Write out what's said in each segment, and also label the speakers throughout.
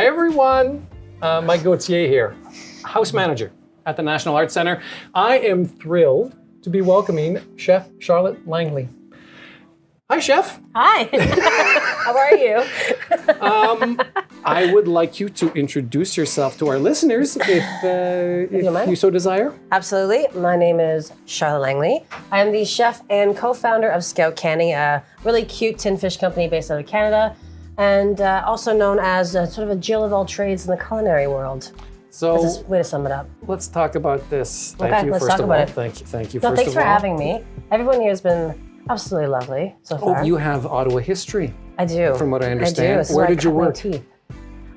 Speaker 1: Hi, everyone. Mike Gauthier here, house manager at the National Arts Centre. I am thrilled to be welcoming Chef Charlotte Langley. Hi, Chef.
Speaker 2: Hi. How are you?
Speaker 1: I would like you to introduce yourself to our listeners if you so desire.
Speaker 2: Absolutely. My name is Charlotte Langley. I am the chef and co-founder of Scout Canning, a really cute tin fish company based out of Canada, and also known as sort of a Jill of all trades in the culinary world.
Speaker 1: So
Speaker 2: That's a way to sum it up.
Speaker 1: let's talk about this.
Speaker 2: Okay,
Speaker 1: Thank you,
Speaker 2: let's
Speaker 1: first
Speaker 2: talk
Speaker 1: of
Speaker 2: about
Speaker 1: all.
Speaker 2: it.
Speaker 1: Thank you,
Speaker 2: No,
Speaker 1: first
Speaker 2: thanks
Speaker 1: of
Speaker 2: for
Speaker 1: all.
Speaker 2: having me. Everyone here has been absolutely lovely so far.
Speaker 1: Oh, you have Ottawa history.
Speaker 2: I do.
Speaker 1: From what I understand.
Speaker 2: This is
Speaker 1: Where
Speaker 2: I
Speaker 1: did you
Speaker 2: cut my
Speaker 1: work?
Speaker 2: teeth.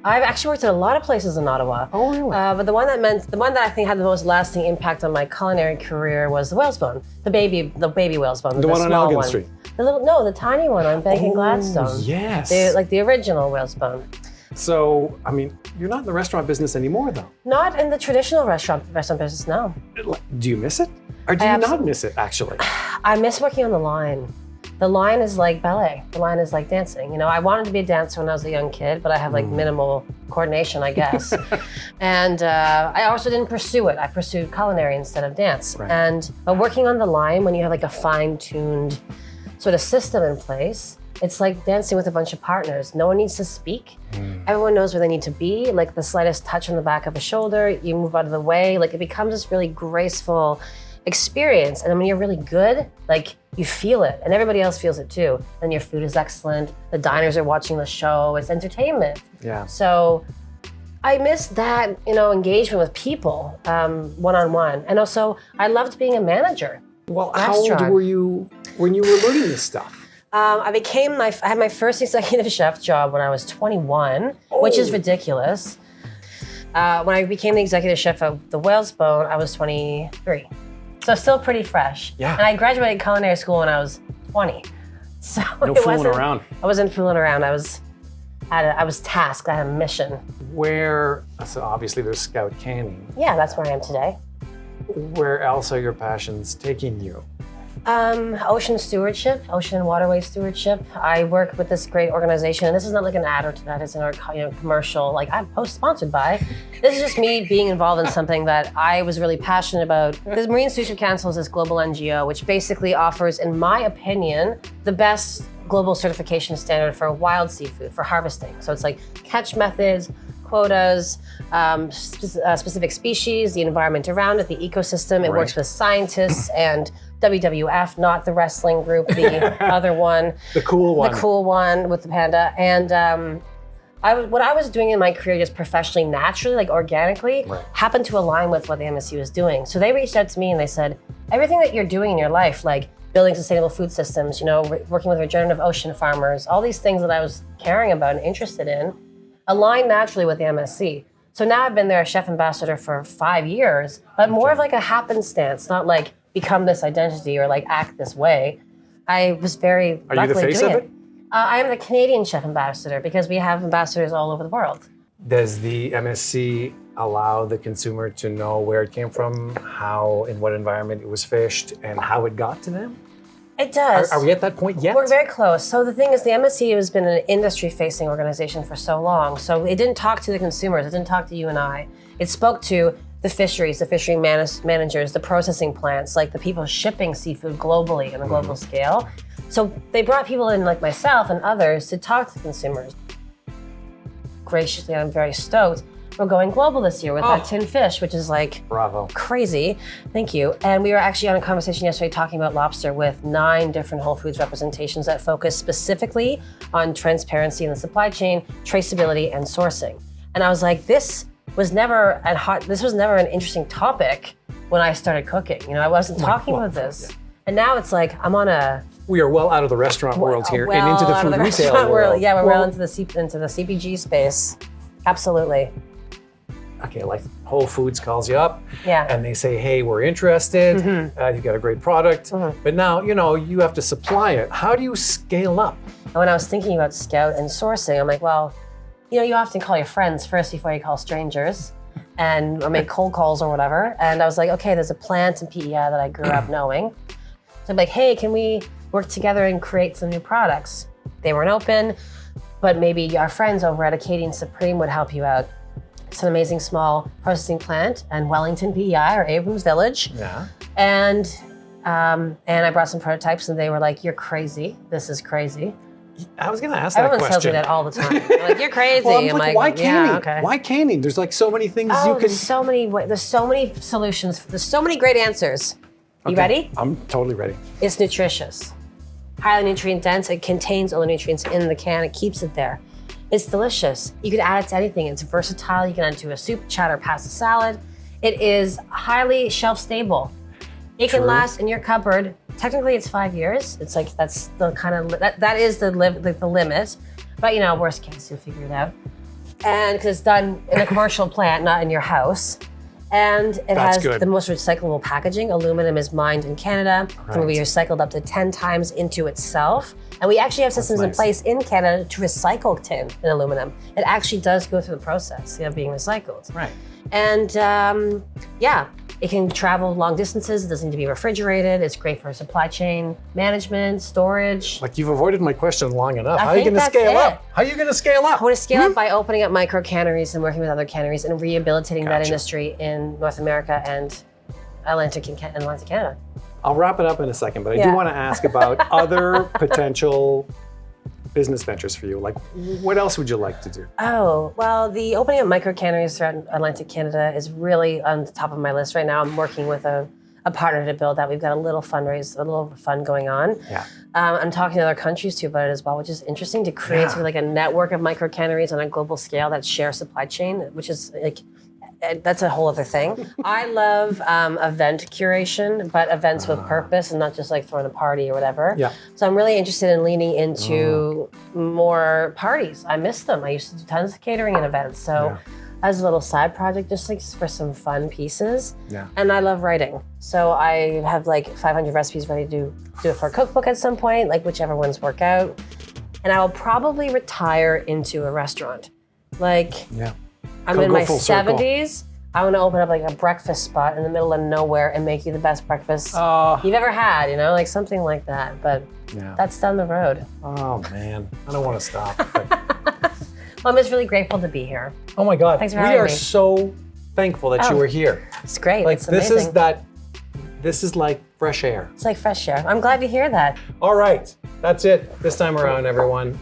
Speaker 2: I've actually worked at a lot of places in Ottawa.
Speaker 1: Oh, really?
Speaker 2: But the one that I think had the most lasting impact on my culinary career was the Whalesbone, the baby Whalesbone,
Speaker 1: The one on
Speaker 2: small
Speaker 1: Elgin
Speaker 2: one.
Speaker 1: Street.
Speaker 2: The tiny one on Bank and Gladstone.
Speaker 1: Yes.
Speaker 2: The original Whalesbone.
Speaker 1: So, I mean, you're not in the restaurant business anymore, though.
Speaker 2: Not in the traditional restaurant business, no.
Speaker 1: Do you miss it? Or do you not miss it, actually?
Speaker 2: I miss working on the line. The line is like ballet. The line is like dancing. You know, I wanted to be a dancer when I was a young kid, but I have like minimal coordination, I guess. And I also didn't pursue it. I pursued culinary instead of dance.
Speaker 1: Right.
Speaker 2: But working on the line, when you have like a fine-tuned sort of system in place, it's like dancing with a bunch of partners. No one needs to speak. Everyone knows where they need to be. Like the slightest touch on the back of a shoulder, you move out of the way. Like it becomes this really graceful experience. And then when you're really good, like you feel it and everybody else feels it too. Then your food is excellent. The diners are watching the show. It's entertainment.
Speaker 1: Yeah.
Speaker 2: So I miss that, engagement with people, one-on-one. And also I loved being a manager.
Speaker 1: Well, how old were you when you were learning this stuff?
Speaker 2: I had my first executive chef job when I was 21, which is ridiculous. When I became the executive chef of the Whalesbone, I was 23. So still pretty fresh.
Speaker 1: Yeah.
Speaker 2: And I graduated culinary school when I was 20. So
Speaker 1: No fooling around.
Speaker 2: I wasn't fooling around. I was tasked. I had a mission.
Speaker 1: So obviously there's Scout Canning.
Speaker 2: Yeah, that's where I am today.
Speaker 1: Where else are your passions taking you?
Speaker 2: Ocean stewardship, ocean and waterway stewardship. I work with this great organization, and this is not like an ad or that is in our commercial, like I'm post-sponsored by. This is just me being involved in something that I was really passionate about. The Marine Stewardship Council is this global NGO, which basically offers, in my opinion, the best global certification standard for wild seafood, for harvesting. So it's like catch methods, quotas, specific species, the environment around it, the ecosystem. It works with scientists and WWF, not the wrestling group, the other one.
Speaker 1: The cool one.
Speaker 2: The cool one with the panda. And what I was doing in my career just professionally, naturally, like organically, happened to align with what the MSC was doing. So they reached out to me and they said, everything that you're doing in your life, like building sustainable food systems, working with regenerative ocean farmers, all these things that I was caring about and interested in, align naturally with the MSC. So now I've been their chef ambassador for 5 years, but more of like a happenstance, not like become this identity or like act this way. I was very
Speaker 1: Are you the face of it?
Speaker 2: I am the Canadian chef ambassador because we have ambassadors all over the world.
Speaker 1: Does the MSC allow the consumer to know where it came from, how, in what environment it was fished, and how it got to them?
Speaker 2: It does.
Speaker 1: Are we at that point yet?
Speaker 2: We're very close. So the thing is, the MSC has been an industry-facing organization for so long. So it didn't talk to the consumers. It didn't talk to you and I. It spoke to the fisheries, the fishery managers, the processing plants, like the people shipping seafood globally on a global scale. So they brought people in like myself and others to talk to consumers. Graciously, I'm very stoked. We're going global this year with that tin fish, which is like
Speaker 1: Bravo.
Speaker 2: crazy. Thank you. And we were actually on a conversation yesterday talking about lobster with 9 different Whole Foods representations that focus specifically on transparency in the supply chain, traceability, and sourcing. And I was like, this was never an interesting topic when I started cooking. I wasn't talking about this.
Speaker 1: Yeah.
Speaker 2: And now it's like I'm on
Speaker 1: We are well out of the restaurant world here and into the food retail world.
Speaker 2: Yeah, we're well into the CPG space. Absolutely.
Speaker 1: Okay, like Whole Foods calls you up
Speaker 2: Yeah.
Speaker 1: and they say, hey, we're interested. You've got a great product. But now, you have to supply it. How do you scale up?
Speaker 2: And when I was thinking about Scout and sourcing, I'm like, well, you often call your friends first before you call strangers or make cold calls or whatever. And I was like, okay, there's a plant in PEI that I grew up knowing. So I'm like, hey, can we work together and create some new products? They weren't open. but maybe our friends over at Acadian Supreme would help you out. It's an amazing small processing plant in Wellington, PEI, or Abrams Village.
Speaker 1: Yeah.
Speaker 2: And I brought some prototypes, and they were like, "You're crazy. This is crazy."
Speaker 1: I was going to ask that
Speaker 2: Everyone tells me
Speaker 1: question.
Speaker 2: that all the time. They're like, "You're crazy."
Speaker 1: Well, I'm
Speaker 2: I'm
Speaker 1: like, why canning?
Speaker 2: yeah, okay.
Speaker 1: Why canning? There's like so many things
Speaker 2: Oh,
Speaker 1: you can.
Speaker 2: there's so many solutions. There's so many great answers. You
Speaker 1: Okay,
Speaker 2: ready?
Speaker 1: I'm totally ready.
Speaker 2: It's nutritious. Highly nutrient dense. It contains all the nutrients in the can. It keeps it there. It's delicious. You can add it to anything. It's versatile. You can add it to a soup, chowder, pasta, salad. It is highly shelf stable. It can
Speaker 1: True.
Speaker 2: last in your cupboard. Technically, it's 5 years. It's like that's the kind of that is the limit. But worst case, you'll figure it out. And because it's done in a commercial plant, not in your house. And it
Speaker 1: That's
Speaker 2: has
Speaker 1: good.
Speaker 2: the most recyclable packaging. Aluminum is mined in Canada. It can be recycled up to 10 times into itself. And we actually have systems in
Speaker 1: nice.
Speaker 2: place in Canada to recycle tin and aluminum. It actually does go through the process of being recycled.
Speaker 1: Right.
Speaker 2: And it can travel long distances. It doesn't need to be refrigerated. It's great for supply chain management, storage.
Speaker 1: Like you've avoided my question long enough.
Speaker 2: I
Speaker 1: How are you
Speaker 2: think
Speaker 1: going to
Speaker 2: that's
Speaker 1: scale
Speaker 2: it.
Speaker 1: up? How are you going to scale up?
Speaker 2: I want to scale up by opening up micro canneries and working with other canneries and rehabilitating that
Speaker 1: Gotcha.
Speaker 2: industry in North America and Atlantic Canada.
Speaker 1: I'll wrap it up in a second, but I
Speaker 2: Yeah.
Speaker 1: do want to ask about other potential business ventures for you. Like, what else would you like to do?
Speaker 2: Oh, well, the opening of micro canneries throughout Atlantic Canada is really on the top of my list right now. I'm working with a partner to build that. We've got a little fund going on.
Speaker 1: Yeah.
Speaker 2: I'm talking to other countries too about it as well, which is interesting to create sort of like a network of micro canneries on a global scale that share supply chain, which is like, that's a whole other thing. I love event curation, but events with purpose and not just like throwing a party or whatever.
Speaker 1: Yeah.
Speaker 2: So I'm really interested in leaning into more parties. I miss them. I used to do tons of catering and events. So as a little side project, just like for some fun pieces.
Speaker 1: Yeah.
Speaker 2: And I love writing. So I have like 500 recipes ready to do it for a cookbook at some point, like whichever ones work out. And I will probably retire into a restaurant. Like,
Speaker 1: Yeah.
Speaker 2: I'm in my 70s. I want to open up like a breakfast spot in the middle of nowhere and make you the best breakfast you've ever had, like something like that. But that's down the road.
Speaker 1: Oh, man. I don't want to stop.
Speaker 2: Well, I'm just really grateful to be here.
Speaker 1: Oh, my God.
Speaker 2: Thanks for
Speaker 1: we
Speaker 2: having
Speaker 1: are
Speaker 2: me.
Speaker 1: so thankful that you were here.
Speaker 2: It's great.
Speaker 1: Like,
Speaker 2: it's amazing.
Speaker 1: this is like fresh air.
Speaker 2: It's like fresh air. I'm glad to hear that.
Speaker 1: All right. That's it this time around, everyone.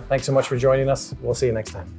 Speaker 1: Thanks so much for joining us. We'll see you next time.